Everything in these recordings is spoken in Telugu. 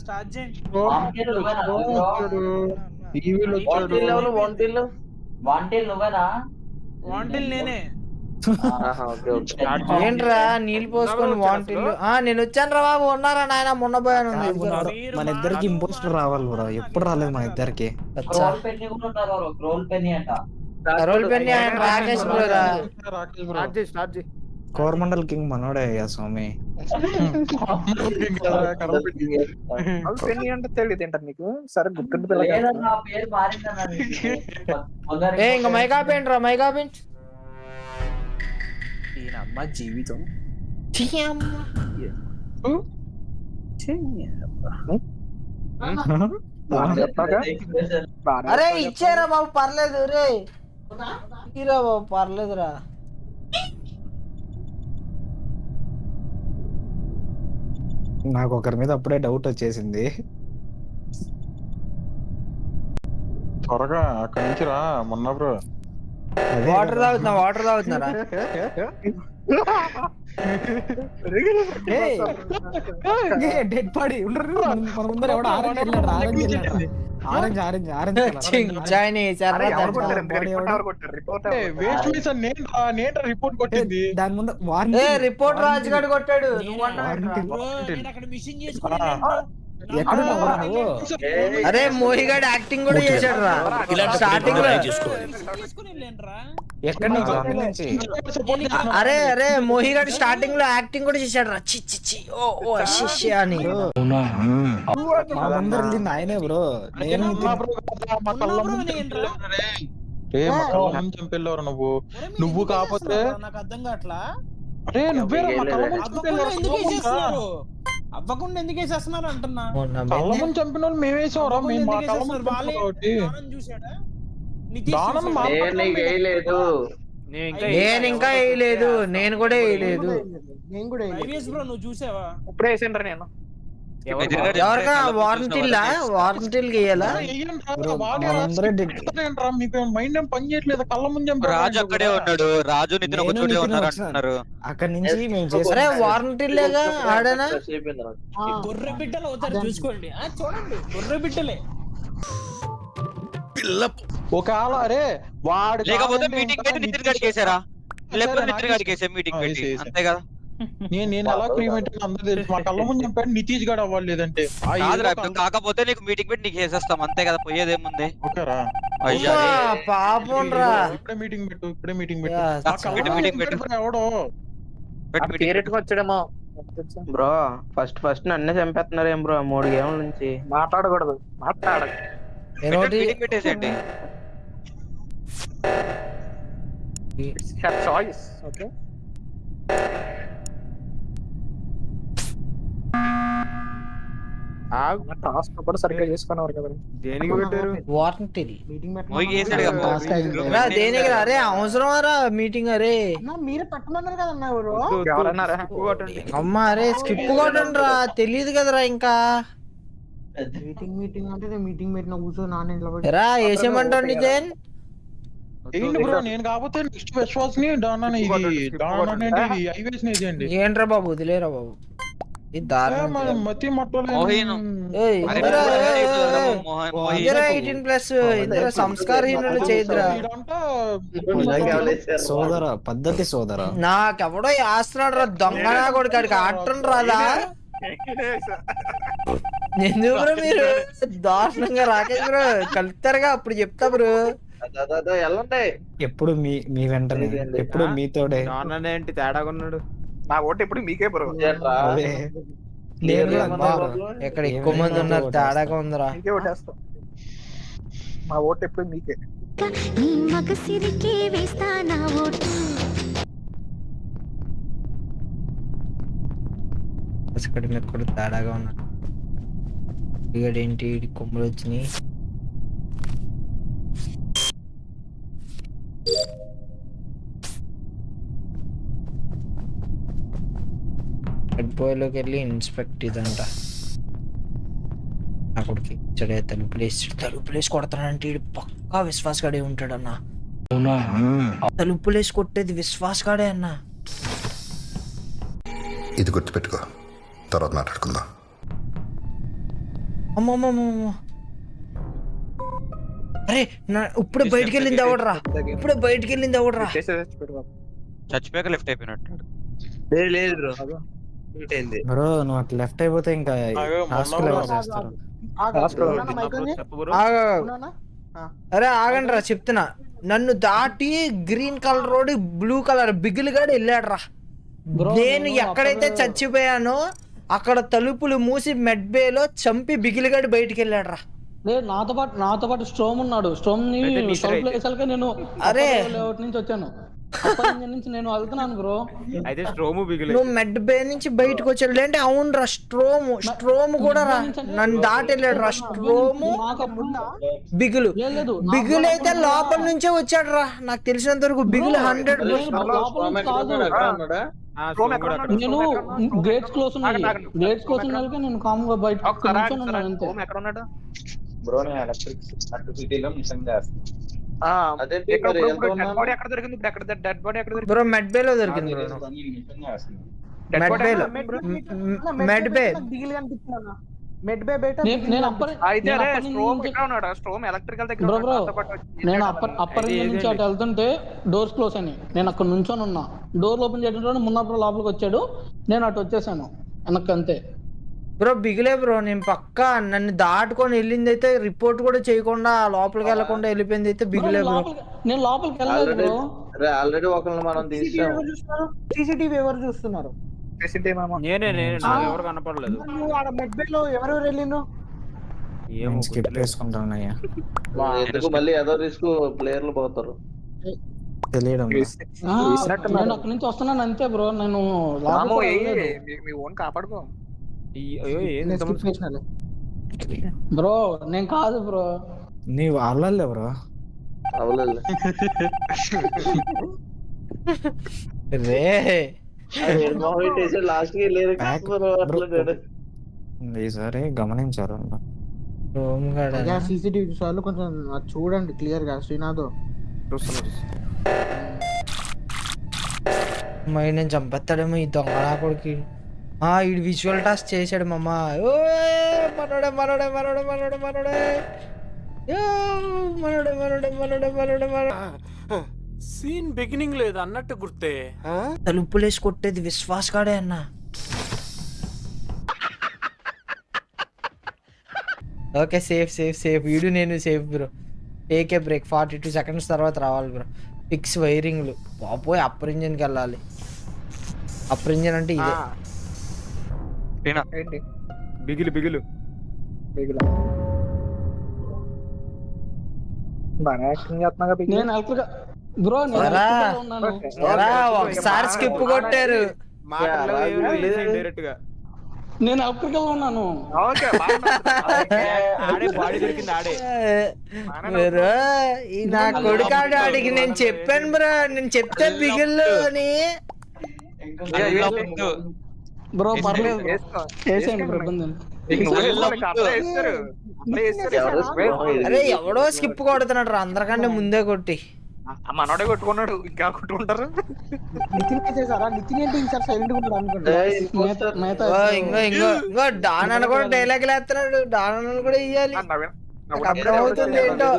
స్టార్ట్ చేయండి. వాంటిల్ నేనే. ఏంట్రా నీళ్ళు పోసుకొని వాంటిల్లు? నేను వచ్చాను రా బాబు. ఉన్నారా నాయన? మొన్న పోయాను. మన ఇద్దరికి ఇంపోస్టర్ రావాలి బ్రో. ఎప్పుడు రాలేదు మన ఇద్దరికి. రోల్ పెన్ని ఆయన రాకేష్ బ్రో రా. కోరమండల్ కింగ్ మనోడే అయ్యా స్వామి. అంటే తెలియదు ఏంటారు నీకు? సరే గుర్తుండి ఇంకా మైకా పెయింట్ రా. మైకా పెయింట్ అమ్మ జీవితం. అరే ఇచ్చారా బాబు? పర్లేదు రే. ఇరా బాబు పర్లేదురా. నాకు ఒకరి మీద అప్పుడే డౌట్ వచ్చేసింది. త్వరగా అక్కడి నుంచి రా మొన్న బ్రో. వాటర్ తాగుతున్నారా? డెడ్ బాడీ మన ముందర ఎవడో రిపోర్ట్ కొట్టింది. దాని ముందు రిపోర్ట్ రాజుగాడు కొట్టాడు. అరే మోహిగాడు యాక్టింగ్ కూడా చేశాడు రా స్టార్టింగ్ లో. అరే మోహిగాడు స్టార్టింగ్ లో యాక్టింగ్ కూడా చేశాడు రా. చి ఓ అషి అని. ఆయనే బ్రో. నేను చంపెళ్ళారు నువ్వు కాకపోతే నాకు అర్థం కావట్లా. అరే నువ్వే అవ్వకుండా ఎందుకు వేసేస్తున్నారు అంటున్నా. కళ్ళమని చంపిన వాళ్ళు మేము వేసాం రా. నేను ఇంకా వేయలేదు. నేను కూడా వేయలేదు. నువ్వు చూసావా? ఇప్పుడే వేసిండ్రా నేను. ఎవరికైనా వారంటీలు వేయాలా? మీకు మైండ్ ఏం పని చేయట్లేదు. కళ్ళ ముందు రాజు అక్కడే ఉన్నాడు. రాజు నితిన్ ఒక చోటే ఉన్నారు అంటున్నారు. అక్కడి నుంచి అరే వారంటీలేగా ఆడనా? గొర్రె బిడ్డలు అవుతారు చూసుకోండి. చూడండి గొర్రె బిడ్డలే. ఒకవేళ అరే వాడు లేకపోతే మీటింగ్ పెట్టి నితిన్ గారికి వేసారా? లేకపోతే నితిన్ గారికి వేసే మీటింగ్ పెట్టి అంతే కదా. నేను ఎలా క్రీమేట్ అందరూ తెలుసు. మా కళ్ళ ముందు చెప్పాడు నితీష్ గడ్ అవ్వలేదంటే. కాకపోతే నీకు మీటింగ్ పెట్టి నీకు వేసేస్తాం అంతే కదా. పోయేదేముంది. ఓకేరా పాపం రా. ఇప్పుడే మీటింగ్ పెట్టు. ఎవడో వచ్చాడేమో బ్రో. ఫస్ట్ నన్నే చంపేస్తున్నారు ఏం బ్రో? 3 గేమ్ల నుంచి మాట్లాడకూడదు. మీటింగ్ పెట్టేసేయండి. చాయిస్. ఓకే టాస్క్ కూడా సరిగ్గా చేసుకునేవారు కదా. దేనికి పెట్టారు దేనికి? అరే అవసరం రా మీటింగ్. అరే మీరు పెట్టమన్నారు కదన్నా. అమ్మా అరే స్కిప్ కొట్టండి రా. తెలియదు కదరా ఇంకా. మీటింగ్ అంటే మీటింగ్ పెట్టిన కూర్చో నాన్న రా వేసేయమంటాడు నిజన్. నేను కాకపోతే నెక్స్ట్ విశ్వాస్ని ఏంట్రా బాబు? వదిలేరా బాబు. మతి మట్టలు 18+ ఇందులో సంస్కారహీనులు చేయదురా. సోదర పద్ధతి సోదర. నాకెవడో వేస్తున్నాడు రా. దొంగనా కొడుకాడికి ఆటం రాదా? ఎందుకు బ్రో మీరు దారుణంగా రాకేష్ బ్రో కలుపుతారుగా? అప్పుడు చెప్తా బ్రో. ఎప్పుడు మీ వెంటనే, ఎప్పుడు మీతోడే. ఏంటి తేడాగా ఉన్నాడు? నా ఓటు ఎప్పుడు మీకే బ్రో. ఎక్కడ ఎక్కువ మంది ఉన్నారు. తేడాగా ఉందిరా. మీకే ఓటేస్తా. మా ఓటు ఎప్పుడు మీకే. కూడా తేడాగా ఉన్నాడు. ఏంటి కొమ్ములు వచ్చినాయి. రెడ్ బాయ్లోకి వెళ్ళి ఇన్స్పెక్ట్ ఇదంట. అక్కడికి ఇచ్చడే తలుపులేసి కొడతానంటే పక్కా విశ్వాస్ గాడే ఉంటాడన్నా. తలుపులేసి కొట్టేది విశ్వాస్ గాడే అన్నా. ఇది గుర్తుపెట్టుకో, తర్వాత మాట్లాడుకుందాం. అమ్మమ్మమ్మ. అరే ఇప్పుడే బయటికి వెళ్ళింది ఎవడరా? ఇప్పుడే బయటికి వెళ్ళింది ఎవడరా? చచ్చిపోయాక లెఫ్ట్ అయిపోయినట్టు. లేదు బ్రో ఏంటి బ్రో నువ్వు అట్లా లెఫ్ట్ అయిపోతే ఇంకా టాస్క్ ఎవరు చేస్తారు? అరే ఆగండి రా చెప్తున్నా. నన్ను దాటి green colour road blue colour బిగులు గడ వెళ్ళాడు రా. నేను ఎక్కడైతే చచ్చిపోయానో అక్కడ తలుపులు మూసి మెడ్బేలో చంపి బిగిలిగాడి బయటికి వెళ్ళాడు రా. లేదు నాతో పాటు స్ట్రోమ్ ఉన్నాడు. స్ట్రోమ్ ని నేను అరే నుంచి వచ్చాను నుంచి నేను వెళ్తున్నాను బ్రో. అయితే స్ట్రోము బిగిలి నువ్వు మెడ్ బే నుంచి బయటకు వచ్చాడు లేంటే అవును రా. స్ట్రోమ్ కూడా రా నన్ను దాటి వెళ్ళాడు రా. స్ట్రోము బిగులు బిగులు అయితే లోపల నుంచే వచ్చాడు రా. నాకు తెలిసినంత వరకు బిగులు 100. నేను గేట్స్ క్లోజ్ ఉన్నాయి. గేట్స్ క్లోజ్ ఉన్నాయి నేను కామ్గా బయట అంతే. బ్రో నేను ఎలక్ట్రిసిటీలో మిషన్ చేస్తాను. బ్రో మెడ్ బేలో దొరికింది బ్రో. మెడ్ బే నేను అప్పర్ నుంచి అటు వెళ్తుంటే డోర్స్ క్లోజ్ అని నేను అక్కడ నుంచొని ఉన్నా. డోర్ ఓపెన్ చేయడం మున్నప్పుడు లోపలికి వచ్చాడు. నేను అటు వచ్చేసాను వెనక్కి అంతే. బ్రో బిగులే బ్రో. నేను పక్కా నన్ను దాటుకొని వెళ్ళింది అయితే రిపోర్ట్ కూడా చేయకుండా లోపలికి వెళ్ళకుండా వెళ్ళిపోయింది అయితే బిగులే బ్రో. నేను లోపలికి వెళ్ళలేదు బ్రో. ఆల్రెడీ ఒకరిని మనం తీసాము. సీసీటీవీ ఎవరు చూస్తున్నారు? నేనే ఎవరు కనపడలేదు. ఎవరెవరు వెళ్ళిండు? నేను స్కిప్ చేసుకుంటానయ్యా. ఎందుకు మళ్ళీ ఏదో రిస్క్ ప్లేయర్లు పోతారు తెలియడం. నేను అక్కడి నుంచి వస్తున్నాను అంతే బ్రో. నేను మీ ఓన్ కాపాడుకో బ్రో. నేను కాదు బ్రో. నీ వాళ్ళే బ్రో. ఈసారి గమనించారు సీసీటీవీ చూసారు కొంచెం చూడండి క్లియర్ గా. శ్రీనాథ్ నేను చంపేస్తాడేమో ఈ దొంగ కొడుకు. ఈడు విజువల్ టాస్క్ చేశాడు మమ్మ. మనోడే మనోడే మనోడే మనోడే మనోడే మనోడే మనోడే మనోడే మనోడే మనోడే. సీన్ బిగినింగ్ లేదు అన్నట్టు గుర్తే. తలుపులేసి కొట్టేది విశ్వాస్ కాడే అన్న. Okay safe safe safe. వీడు నేను safe bro. Take a break. 42 seconds తర్వాత రావాలి బ్రో. ఫిక్స్ వైరింగ్లు బాబోయ్. అప్పర్ ఇంజిన్కి వెళ్ళాలి. అప్పర్ ఇంజిన్ అంటే ఇదే. ఏంటి బిగిలు బిగిలు బిగులా బాగా యాక్టింగ్ చేస్తున్నాగా బిగులు. నేను బ్రో ఒకసారి స్కిప్ కొట్టారు. డైరెక్ట్ గా నేను ఎలక్ట్రికల్ ఉన్నాను. ఆడే బాడీ దొరికింది ఆడే. బ్రో నా కొడుకాడు ఆడికి నేను చెప్పాను బ్రో. నేను చెప్తే బిగిల్లు అని. బ్రో పర్లేదు చేసేయండి బ్రో. అరే ఎవడో స్కిప్ కొడుతున్నాడు రా అందరికంటే ముందే కొట్టి. మనోడే కొట్టుకున్నాడు ఇంకా కొట్టుకుంటారు. ఇంకో ఇంకో ఇంకో డాన్ అని కూడా డైలాగ్ వేస్తున్నాడు. డాన్ అని కూడా ఇయ్యాలి. అర్థమవుతుంది ఏంటో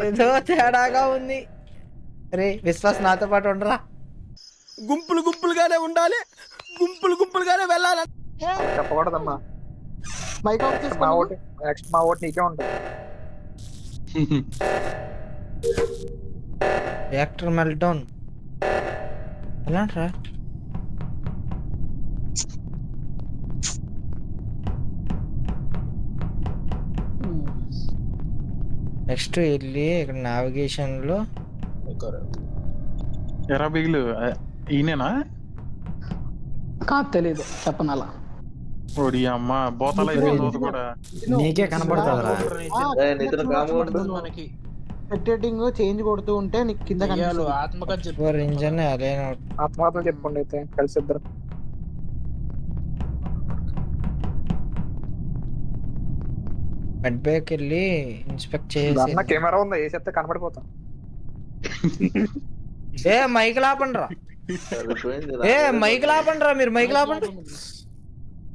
ఏదో తేడాగా ఉంది. అరే విశ్వాస్ నాతో పాటు ఉండరా. గుంపులు గుంపులుగానే ఉండాలి. గుంపులు గుంపులుగానే వెళ్ళాలి. చెప్పకూడదమ్మా. నెక్స్ట్ మా ఓటు నీకే ఉంటుంది. Reactor meltdown Elantra? నెక్స్ట్ వెళ్ళి ఇక్కడ నావిగేషన్ లో ఎరా బిగులు ఈయనేనా? కాదు తెలీదు చెప్పను అలా. ఓడి అమ్మ బోతల అయిపోతుంది కూడా. నీకే కనబడతారా? మనకి సెట్టింగ్ చేంజ్ కొడుతూ ఉంటే నీకు కింద ఆత్మకథ ఇంజన్ ఆత్మహత్యలు చెప్పుకోండి అయితే కలిసి ఇద్దరు. బెడ్ బ్యాక్ వెళ్ళి ఇన్స్పెక్ట్ చేసి కెమెరా ఉందా ఏ చెప్తే కనబడిపోతాం. ఏ మైక్ లాపండి రా. ఏ మైక్ లాపండి రా. మీరు మైక్ లాపండి.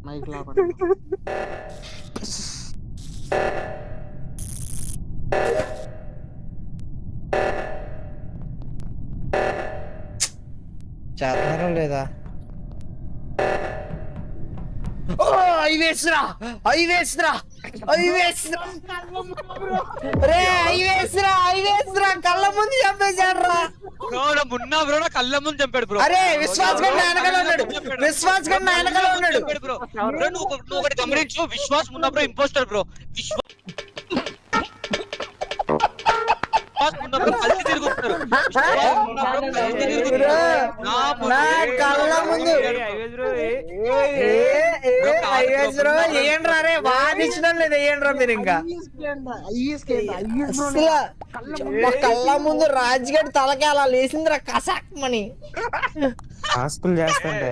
మైక్ లాపండి. చేస్తున్నారా లేదా? అవి వేస్తురా కళ్ళ ముందు చంపేశాడు రా. మున్నా బ్రో నా కళ్ళ ముందు చంపాడు బ్రో. అరే విశ్వాస్ గడ్ నా వెనకాల ఉన్నాడు బ్రో నువ్వు ఒకటి గమనించు, Vishwas Munna bro impostor bro. Vishwas Munna bro కలిసి తిరుగుతారు. నా కళ్ళ ముందు ఏంట్రా రే వాదించడం లేదు, ఏంట్రా మీరు ఇంకా అసలు మా కళ్ళ ముందు రాజ్గడ్ తలకి అలా లేసిందిరా కసాక్మని. టాస్కులు చేస్తాంటే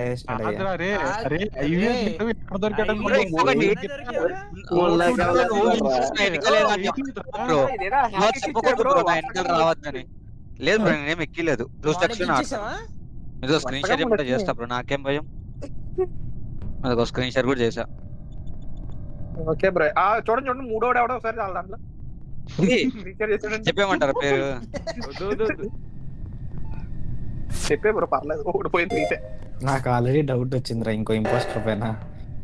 రావద్దని లేదు బ్రో, నేనేం ఎక్కిలేదు. ఇదో స్క్రీన్ షాట్ ఏమంటే చేస్తా బ్రో, నాకేం భయం. అదొక స్క్రీన్ షాట్ కూడా చేసా. Okay bro. చూడండి 3 ఎవడో ఒకసారి చాలా దాంట్లో చెప్పేమంటారు పేరు? చెప్పే బ్రో, పర్లేదు. ఓడిపోయింది అయితే. నాకు ఆల్రెడీ డౌట్ వచ్చిందిరా ఇంకో ఇంపోస్టర్ పైన.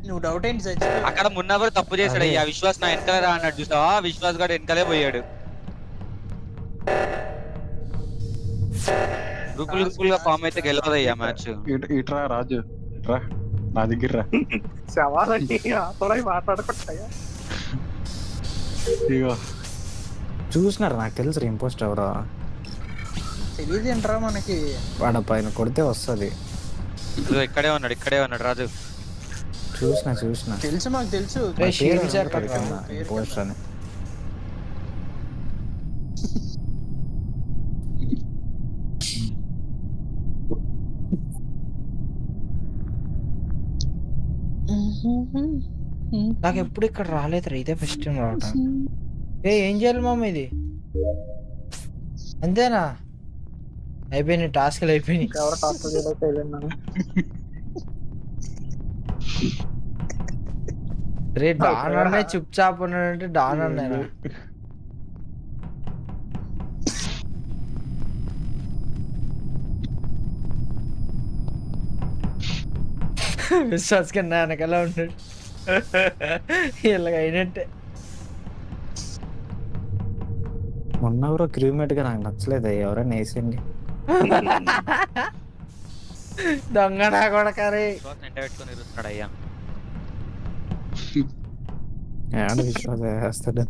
నువ్వు డౌట్ ఏంటి సచ్చి? అక్కడ మున్నా బ్రో తప్పు చేశాడు అయ్యా. విశ్వాస్ నా వెనకాల రా అన్నాడు చూసావా, విశ్వాస్ గారు వెనకాలే పోయాడు. గ్రూపుల్ గా ఫామ్ అయితే గెలవదయ్యా మ్యాచ్. ఇట్రా రాజు, ఇట్రా నా దగ్గర రా. సవాలండి మాట్లాడుకుంటాయా? ఇగో చూసినారు, నాకు తెలుసు ఇంపోస్టర్ ఎవరో. తెలియదు ఏంట్రా మనకి. వాడ పైన కొడితే వస్తుంది. ఇక్కడే ఉన్నాడు రాజు. చూసిన తెలుసు, మాకు తెలుసు. ఇంపోస్టర్ అని. నాకు ఎప్పుడు ఇక్కడ రాలేదు, ఇదే ఫస్ట్ టైం రావటం. ఏం చేయాలి మామ ఇది? అంతేనా? అయిపోయినాయి టాస్క్లు, అయిపోయినాయి. ఎవరో టాస్క్ చేయలేదు. రే డాన్ అనే చుప్ చాప్ ఉన్నాడంటే డాన్ అన్నారా? విశ్వాస్ కన్నా వెనకాల ఉన్నాడు. ఇలాగ అయినట్టే. మొన్న ఎవరో క్రీమేట్ గా నాకు నచ్చలేదు, ఎవరైనా వేసేయండి. దొంగ నా కొడకరే. పెట్టుకుని ఇరుస్తున్నాడు అయ్యా. ఏడ విశ్వాస వేస్తాడు.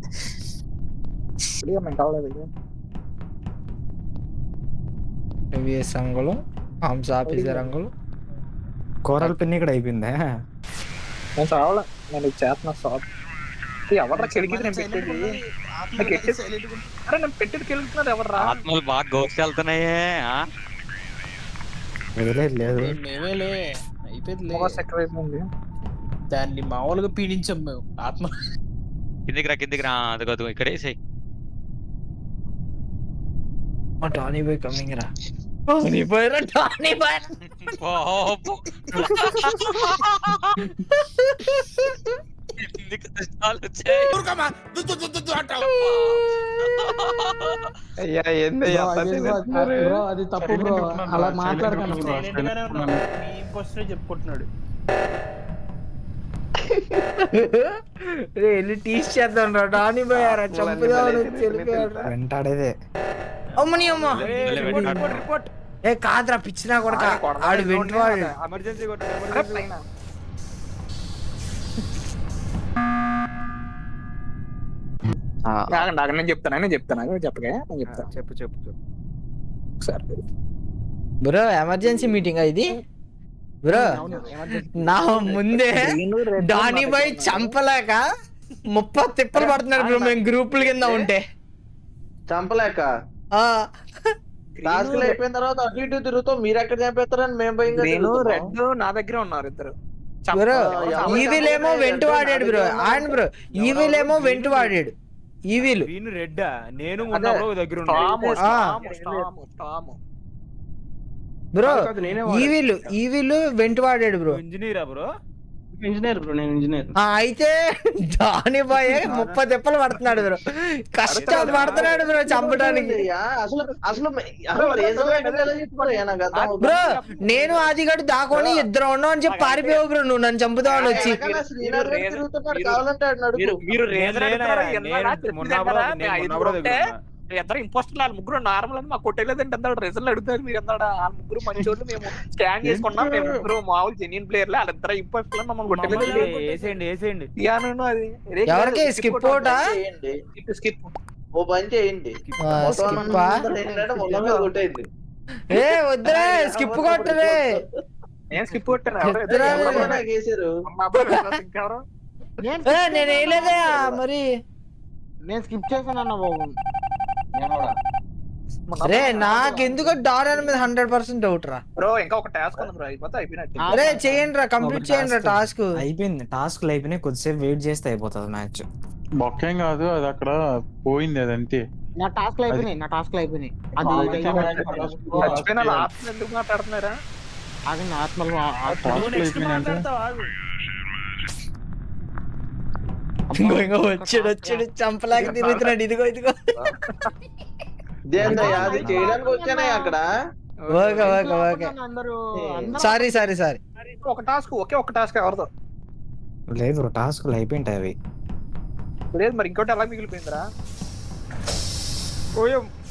రంగులు రంగులు కోరల్ పెన్ ఇక్కడ అయిపోయిందా? నేను చావాలా, నేను చేస్తున్నా సార్. ఎవర్రా కెలికి నేను పెట్టేది? అరే నేను పెట్టేది కెలుగుతున్నారు ఎవర్రా? ఆత్మలు బాగా గోస్ట్ వెళ్తున్నాయే. లేదు మేమేలే అయిపోయింది. అయిపోయింది. దాన్ని మామూలుగా పీడించాం మేము. ఆత్మ కిందికి రా అదిగో ఇక్కడే వేసేయ్. టానీ బాయ్ కమింగ్ రా. టానీ బాయ్ రా, టానీ బాయ్. అయ్యా ఏందయ్యా బ్రో అది తప్పు బ్రో, అలా మాట్లాడకండి బ్రో. చెప్పుకుంటున్నాడు. వెళ్ళి టీస్ చేద్దాం రా. టానీ బాయ్ రా, చంపుదామని వెంటాడేదే. అమ్మని అమ్మ. ఏ కాదురా పిచ్చినా కొడక, ఆడు వెంటవాడు. ఎమర్జెన్సీ నేను చెప్తాను చెప్పగా చెప్పు బ్రో. ఎమర్జెన్సీ మీటింగ్ ఇది బ్రో. నా ముందే డానీ బాయ్ చంపలేక 30 తిప్పలు పడుతున్నారు బ్రో. మేము గ్రూపుల కింద ఉంటే చంపలేక టాస్క్ అయిపోయిన తర్వాత అటు ఇటు తిరుగుతూ మీరు ఎక్కడ చంపేస్తారని మేము భయంగా. నేను రెడ్ నా దగ్గర ఉన్నారు ఇద్దరు బ్రో. ఈవిల్ ఏమో వెంట వాడాడు బ్రో. ఆయన బ్రో ఈవిల్ ఏమో వెంట వాడాడు. ఈవిల్ రెడ్ నేను దగ్గర బ్రో. ఈవిల్ వెంట వాడాడు బ్రో. ఇంజనీరా బ్రో? ఇంజనీర్ బ్రో, నేను ఇంజనీర్. అయితే దాని బాయ్ 30 తిప్పలు పడుతున్నాడు బ్రో, కష్టం పడుతున్నాడు బ్రో చంపడానికి. బ్రో నేను ఆదిగాడు దాకొని ఇద్దరు ఉన్నాం అని చెప్పి పారిపోయావు బ్రో, నువ్వు నన్ను చంపుతావని వచ్చి. మీరు రేజర్ అడుగుతారా? ఎన్నారా? చెప్పిందంటారా? ఇద్దరు ఇంపోస్టర్లు, వాళ్ళ ముగ్గురు నార్మల్ అని మాకు కొట్టేలేదంటే అంతా రిజల్ట్ అడుగుతారు. మీరు ఎంత ఆ ముగ్గురు మంచోళ్ళు, మేము స్కాన్ చేసుకున్నాం, మేము ముగ్గురు మామూలు జెన్యూన్ ప్లేయర్లే, వాళ్ళిద్దరు ఇంపోస్టర్లు మమ్మల్ని కొట్టేలేదు. వేసేయండి అది ఎవరికి స్కిప్ అవుటా? స్కిప్ ఓ పని చేయండి, ఏ వద్దురా స్కిప్ కొట్టరే. నేను స్కిప్ కొట్టాను. నేను వేయలేదా మరి? నేను స్కిప్ చేశాను అన్న బాబు. అరే నాకెందుకు డాలర్ మీద 100% డౌట్ రా బ్రో. ఇంకా ఒక టాస్క్ ఉంది బ్రో, అయిపోతే అయిపోయినట్టు. అరే చేయండి రా, కంప్లీట్ చేయండి రా టాస్క్. అయిపోయింది, టాస్క్లు అయిపోయినాయి, కొద్దిసేపు వెయిట్ చేస్తే అయిపోతుంది మ్యాచ్. బొక్కేం కాదు, అది అక్కడ పోయింది, అది అంతే. నా టాస్క్లు అయిపోయినాయి. అది మర్చిపోయిన ఆత్మ ఎందుకు మాట్లాడుతున్నారా? అది ఆత్మలు వచ్చాడు చంపలాగా తిరుగుతున్నాడు. ఇదిగో అది చేయడానికి వచ్చానే అక్కడ. సారీ ఒక టాస్క్, ఒక టాస్క్ ఎవరితో లేదు, టాస్క్లు అయిపోయింటాయి అవి. లేదు మరి ఇంకోటి ఎలా మిగిలిపోయిందిరా?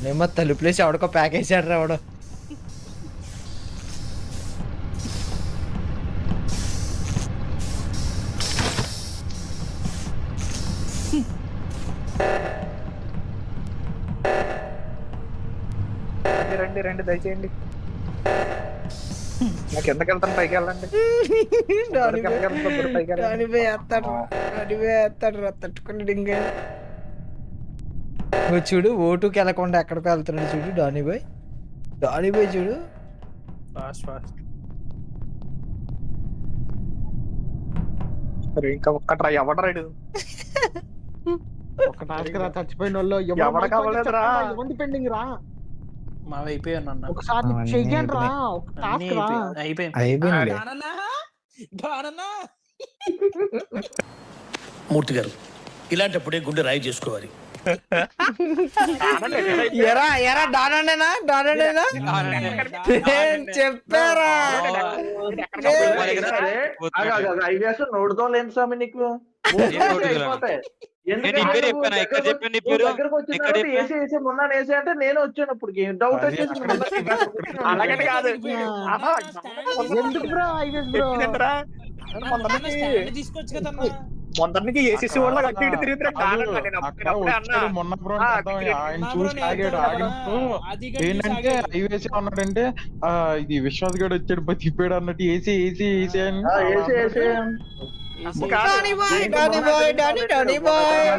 మేము తలుపులేసి ఎవడికో ప్యాక్ వేసాడు రా ఎవడో. రండి దయచేయండి. నాకు ఎందుకు వెళ్తాను, పైకి వెళ్ళండి. చూడు ఓటుకి వెళ్ళకుండా ఎక్కడికి వెళ్తున్నాడు చూడు డానీ బాయ్ చూడు. ఇంకా ఒక్క ట్రై ఎవడరాడు, ఒక టాస్క్ రా, చచ్చిపోయిన వాళ్ళు ఎవడ కావలేదురా. పెండింగ్ రా. ఒకసారి అవన్నీ చెయ్యండి రా, ఒక టాస్క్ రా. అయిపోయింది. మూర్తి గారు, ఇలాంటప్పుడే గుండె రాయి చేసుకోవాలి. ఎరా డానేనా చెప్పారా? నోడుతో లేదు స్వామి నీకు. మొన్న వేసే అంటే నేను వచ్చానప్పుడు డౌట్ వచ్చేసి అలాగని కాదు. ఎందుకు బ్రో తీసుకోవచ్చు కదమ్మా. మొదటికి ఏసీసీ వాళ్ళ అటు ఇటు తిరుగుతున్నా. మొన్న ఆయన చూసి ఆగినప్పుడు ఏంటంటే హైవేసీ ఉన్నాడంటే ఇది విశ్వాస్ గడు వచ్చాడు తిప్పాడు అన్నట్టు ఏసీ అని. Danny bye